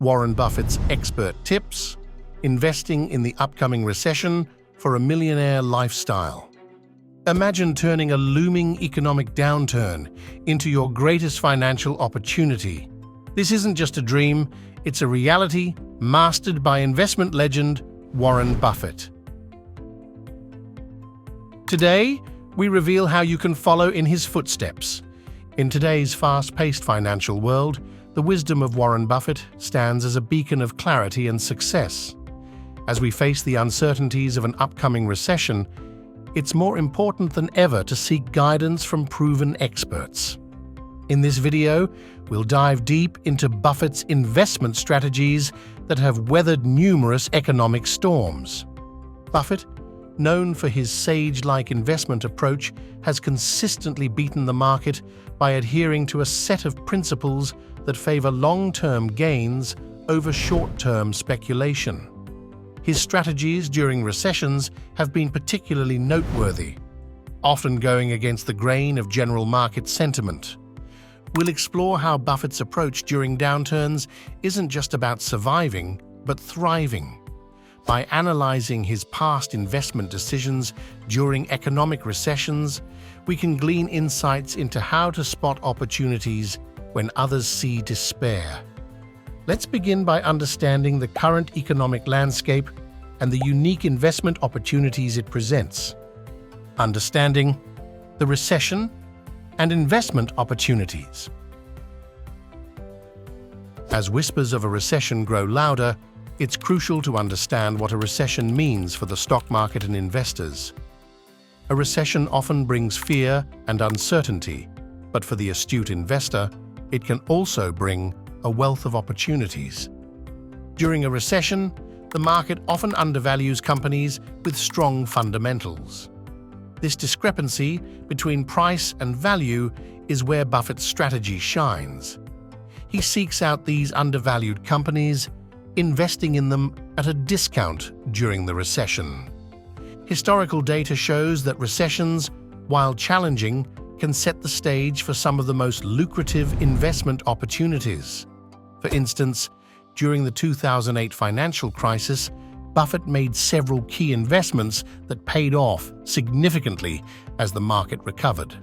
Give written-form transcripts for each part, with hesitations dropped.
Warren Buffett's expert tips, investing in the upcoming recession for a millionaire lifestyle. Imagine turning a looming economic downturn into your greatest financial opportunity. This isn't just a dream, it's a reality mastered by investment legend Warren Buffett. Today, we reveal how you can follow in his footsteps. In today's fast-paced financial world, the wisdom of Warren Buffett stands as a beacon of clarity and success. As we face the uncertainties of an upcoming recession, it's more important than ever to seek guidance from proven experts. In this video, we'll dive deep into Buffett's investment strategies that have weathered numerous economic storms. Buffett, known for his sage-like investment approach, has consistently beaten the market by adhering to a set of principles that favor long-term gains over short-term speculation. His strategies during recessions have been particularly noteworthy, often going against the grain of general market sentiment. We'll explore how Buffett's approach during downturns isn't just about surviving, but thriving. By analyzing his past investment decisions during economic recessions, we can glean insights into how to spot opportunities when others see despair. Let's begin by understanding the current economic landscape and the unique investment opportunities it presents. Understanding the recession and investment opportunities. As whispers of a recession grow louder, it's crucial to understand what a recession means for the stock market and investors. A recession often brings fear and uncertainty, but for the astute investor, it can also bring a wealth of opportunities. During a recession, the market often undervalues companies with strong fundamentals. This discrepancy between price and value is where Buffett's strategy shines. He seeks out these undervalued companies, investing in them at a discount during the recession. Historical data shows that recessions, while challenging, can set the stage for some of the most lucrative investment opportunities. For instance, during the 2008 financial crisis, Buffett made several key investments that paid off significantly as the market recovered.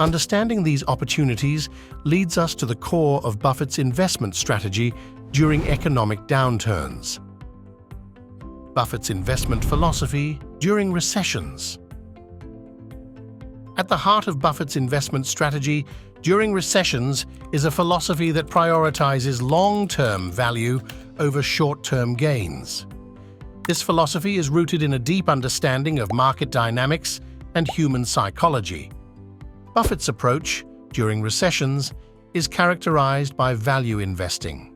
Understanding these opportunities leads us to the core of Buffett's investment strategy during economic downturns. Buffett's investment philosophy during recessions. At the heart of Buffett's investment strategy during recessions is a philosophy that prioritizes long-term value over short-term gains. This philosophy is rooted in a deep understanding of market dynamics and human psychology. Buffett's approach during recessions is characterized by value investing.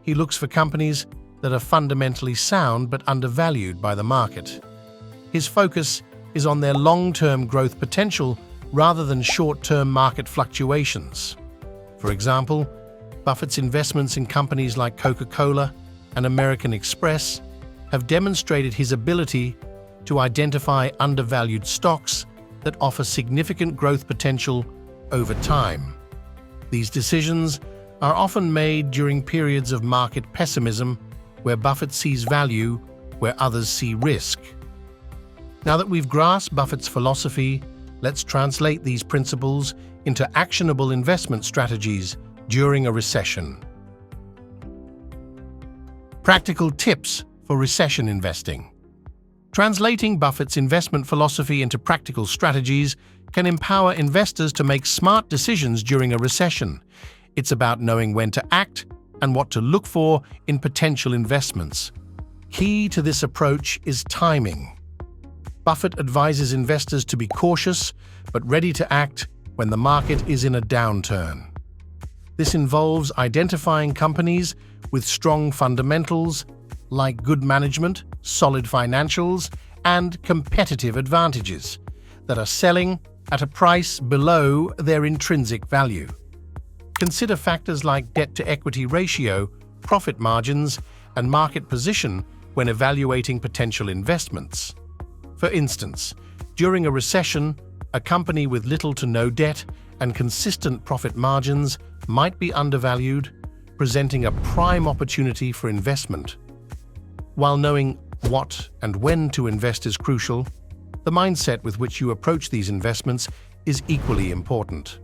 He looks for companies that are fundamentally sound but undervalued by the market. His focus is on their long-term growth potential rather than short-term market fluctuations. For example, Buffett's investments in companies like Coca-Cola and American Express have demonstrated his ability to identify undervalued stocks that offer significant growth potential over time. These decisions are often made during periods of market pessimism where Buffett sees value where others see risk. Now that we've grasped Buffett's philosophy, let's translate these principles into actionable investment strategies during a recession. Practical tips for recession investing. Translating Buffett's investment philosophy into practical strategies can empower investors to make smart decisions during a recession. It's about knowing when to act and what to look for in potential investments. Key to this approach is timing. Buffett advises investors to be cautious but ready to act when the market is in a downturn. This involves identifying companies with strong fundamentals like good management, solid financials, and competitive advantages that are selling at a price below their intrinsic value. Consider factors like debt-to-equity ratio, profit margins, and market position when evaluating potential investments. For instance, during a recession, a company with little to no debt and consistent profit margins might be undervalued, presenting a prime opportunity for investment. While knowing what and when to invest is crucial, the mindset with which you approach these investments is equally important.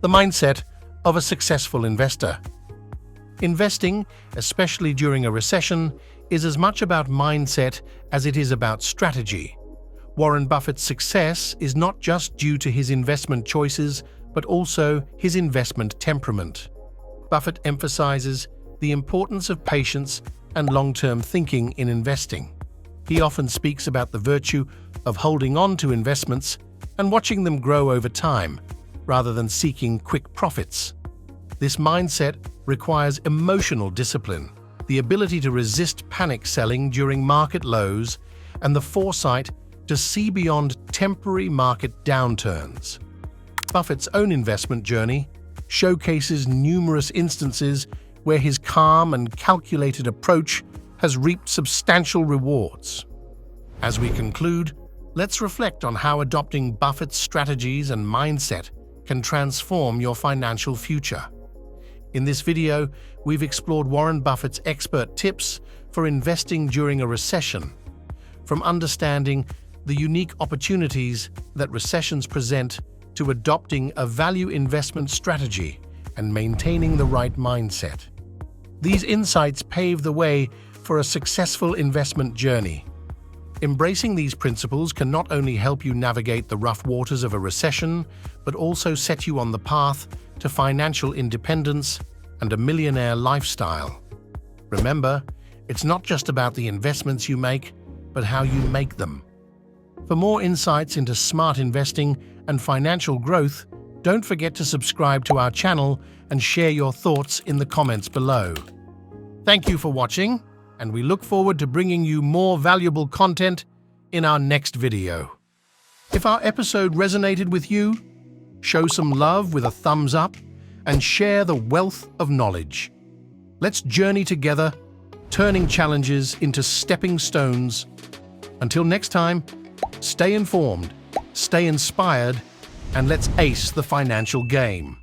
The mindset of a successful investor. Investing, especially during a recession, is as much about mindset as it is about strategy. Warren Buffett's success is not just due to his investment choices, but also his investment temperament. Buffett emphasizes the importance of patience and long-term thinking in investing. He often speaks about the virtue of holding on to investments and watching them grow over time, rather than seeking quick profits. This mindset requires emotional discipline, the ability to resist panic selling during market lows, and the foresight to see beyond temporary market downturns. Buffett's own investment journey showcases numerous instances where his calm and calculated approach has reaped substantial rewards. As we conclude, let's reflect on how adopting Buffett's strategies and mindset can transform your financial future. In this video, we've explored Warren Buffett's expert tips for investing during a recession. From understanding the unique opportunities that recessions present to adopting a value investment strategy and maintaining the right mindset. These insights pave the way for a successful investment journey. Embracing these principles can not only help you navigate the rough waters of a recession, but also set you on the path to financial independence and a millionaire lifestyle. Remember, it's not just about the investments you make, but how you make them. For more insights into smart investing and financial growth, don't forget to subscribe to our channel and share your thoughts in the comments below. Thank you for watching, and we look forward to bringing you more valuable content in our next video. If our episode resonated with you, show some love with a thumbs up and share the wealth of knowledge. Let's journey together, turning challenges into stepping stones. Until next time, stay informed, stay inspired, and let's ace the financial game.